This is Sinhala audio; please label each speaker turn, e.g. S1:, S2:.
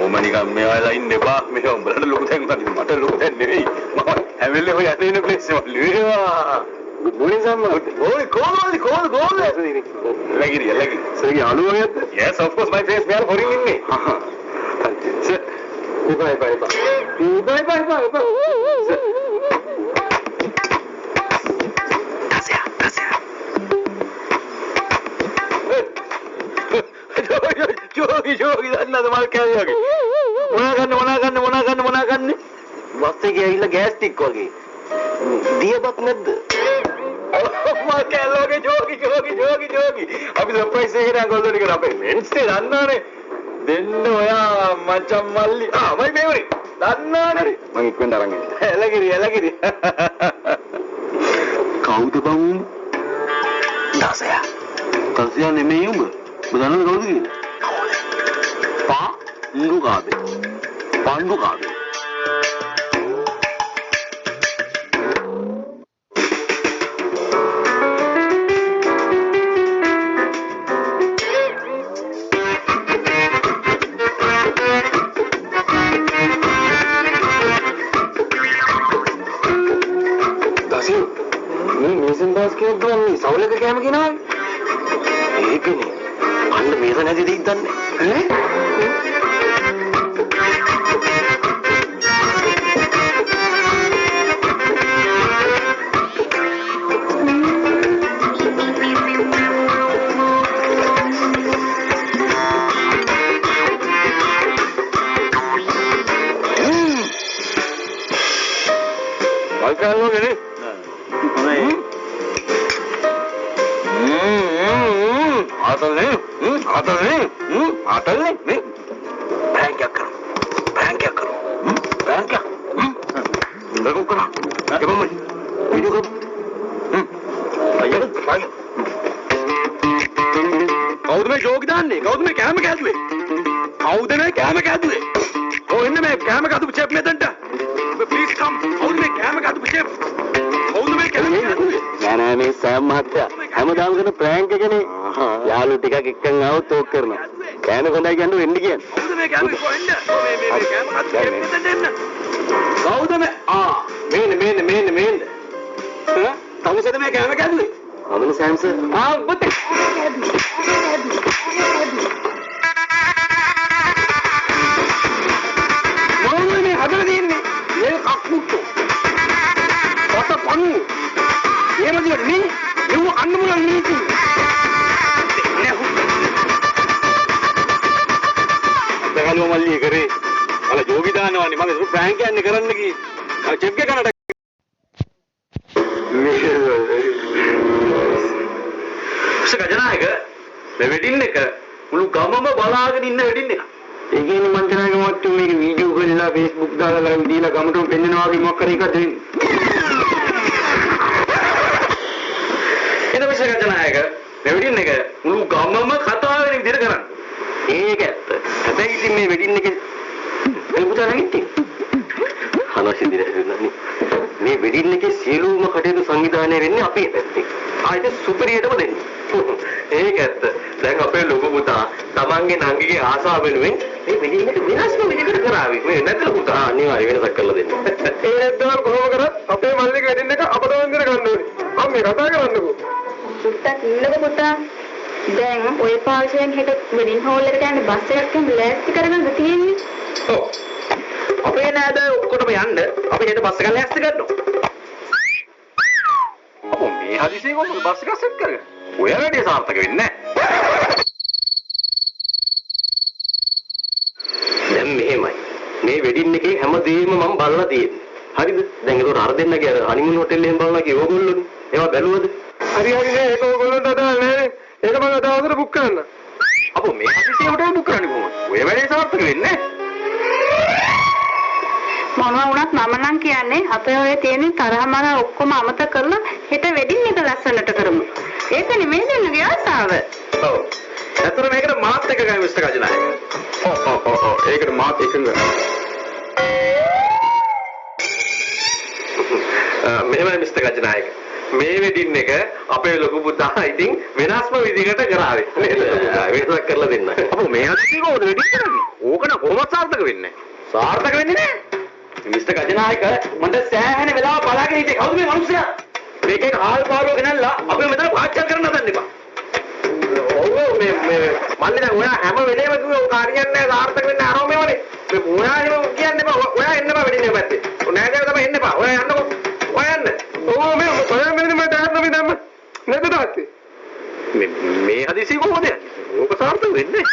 S1: ඕමනිකම් මේවලා ඉන්න එපා. මේ උඹලට ලොකු දැන් මට ලොකු දැන් නෙවෙයි. මම හැවෙල්ලේ ඔය යන්නේ ඉන්න ප්ලේස් එක ලුවා. Good morning Samma. Oi, call. Lagiri. Sir, you alu wagayad? Yes, of course. My face where foreign in me. Sir, bye. Sir. Jogi, danna mal kya hogi. මොනා ගන්න? බස් එකේ ඇවිල්ලා ගෑස් ටික් වගේ. දියබක් නැද්ද? මා කැලෝගේ ජෝගි. අපි සර්ප්‍රයිස් එකකට අඟල්ලෝනි කරා අපේ වෙන්ස්ඩේ දන්නවනේ. දෙන්න ඔයා මචං මල්ලි. මයි මේවරි. දන්නවනේ. මං ඉක්මනට අරන් එන්න. එලගිරි. කවුද බං? දාසයා නෙමෙයි උඹ. උඹ දන්නවද කවුද කියලා? පාණ්ඩු කාබේ. සවලක කෑම කියනවා ඒකනේ අන්න මේක නැති දෙයක් දන්නේ ඈ වල්කල්ලෝනේ आतल ने प्रैंक क्या करो देखो करो क्या बम्मन वीडियो करो भैया भाई कौद में योगदान ने कौद में क्या कह दुए कौद में क्या कह दुए ओ इन्हें मैं क्या कह दूँ चेप में दंडा प्लीज कम कौद में क्या कह दूँ चेप कौद में क्या कह दुए मैं नहीं सैम मात्या हम दाम करने प्रैंक के नहीं यालू टिका किक्कन आओ तो करना කෑම කොණ්ඩයි කියන්නේ වෙන්නේ කියන්නේ. කවුද මේ කෑම කොහෙන්ද? මේ කෑම කතු දෙන්න දෙන්න. කවුද මේ? මේන්න. තවසද මේ කෑම කැදුවේ? අමන සෑම්ස. ඔබත්. මොනවද මේ හදලා තියෙන්නේ? මේ කක්කුට්ටු. ඔත පන්නු. එහෙමද මේ? මෙව අන්න මුලන් නීති. හලෝ මල්ලි කරේ අල ජෝගි දානවනේ මම ප්‍රෑන්ක් යන්නේ කරන්න කි අර චෙක් එක කනට සකජනායක මේ වෙඩින් එක මුළු ගමම බලාගෙන ඉන්න වෙඩින් එක ඒ කියන්නේ මං කියනවාගේ මොකක්ද මේක වීඩියෝ කරලා Facebook දාලා ලයිව් දීලා ගමටම පෙන්නනවා වගේ මොකක් කරේ එකද එතකොට සකජනායක මේ වෙඩින් එක මුළු ගමම කතා වෙන විදිහට කරන්නේ ඒක ඇත්ත. හැබැයි ඉතින් මේ වෙඩින් එකේ එල්බුදා නැගිටින්. හනසින් දිරන්නේ. මේ වෙඩින් එකේ සියලුම කටයුතු සංවිධානය වෙන්නේ අපේ පැත්තෙන්. ආයෙත් සුපිරියටම දෙන්නේ. ඒක ඇත්ත. දැන් අපේ ලොකු පුතා තමන්ගේ නංගිගේ ආසාව වෙනුවෙන් මේ වෙඩින් එක විනාශම විදිහට කරාවි. මේ නැත්නම් පුතා අනිවාර්ය වෙනසක් කරලා දෙන්න. ඒ නැත්නම් කොහොම කරත් අපේ මල්ලිගේ වෙඩින් එක අපට වන්දන ගන්න ඕනේ. අම්මේ කතා කරන්නකෝ.
S2: පුතා ඉන්නකො පුතා දැන් ඔය පාර්ශවයෙන් හෙට වෙඩින් හෝල් එකට යන්න බස් එකක් ගන්න ලෑස්ති කරගන්න තියෙන්නේ.
S1: ඔව්. අපේ නෑද ඔක්කොටම යන්න අපි හෙට බස් එකක් ලෑස්ති කරනවා. අපෝ මේ හදිසියෙ කොහොමද බස් එකක් සෙට් කරගන්නේ? ඔය වැඩේ සාර්ථක වෙන්නේ නෑ. දැන් මෙහෙමයි. මේ වෙඩින් එකේ හැමදේම මම බලලා තියෙන්නේ. හරිද? දැන් ඒක අර දෙන්නගේ අර හනිමුන් හොටෙල් එකෙන් බලනවා කිය ඕගොල්ලෝනේ. ඒවා බැලුවද? හරි නෑ ඒක ඕගොල්ලෝන්ට අදාළ නෑ. ඒක මම අදවසට බුක් කරන්න. අපෝ මේ හදිසියට බුක් කරන්නේ කොහොමද? ඔය වැඩේ සාර්ථක වෙන්නේ
S2: මොනවා වුණත් මම නම් කියන්නේ අපේ ඔය තියෙන තරහමර ඔක්කොම අමතක කරලා හෙට වෙඩින් එක ලස්සනට කරමු. ඒක නෙමෙයි දෙන්නගේ ආසාව.
S1: ඔව්. අතන මේකට මාත් එක ගමු මිස්ටර් කජනායක. ඔව්. ඒකට මාත් එකඟ. මෙහෙමයි මිස්ටර් කජනායක. මේ වෙඩින් එක අපේ ලොකු පුතා ඉතින් වෙනස්ම විදිහකට කරාවේ. වෙනසක් කරලා දෙන්න. අපෝ මේ හදිසි කොහොමද වෙඩින් කරන්නේ? ඕකන කොහොමද සාර්ථක වෙන්නේ? සාර්ථක වෙන්නේ නැහැ. මිස්ටර් ගජනායක මන්ට සෑහෙන වෙලාව බලාගෙන හිටියේ කවුද මේ මිනිස්සයා? මේකේ ආල් පාරුව ගෙනල්ලා අපි මෙතන පාච්චල් කරන්න හදන්න එපා. ඔව් මේ මල්ලි දැන් ඔයා හැම වෙලේම කිව්වේ ඔය කාරියන්නේ නැහැ සාර්ථක වෙන්නේ අරෝ මේවනේ. මේ ඔයා එහෙම කියන්නේ බා ඔයා එන්න බා වෙඩින් එක පැත්තේ. ඔය නෑදෑයෝ තමයි එන්න බා. ඔයා යන්නකෝ. ඔයා යන්න. ඔව් මේ ඔයා මෙන්න මට ආන්න අපි දැම්ම. නේද තාත්තේ? මේ හදිසි කොහොමද? ඕක සාර්ථක වෙන්නේ.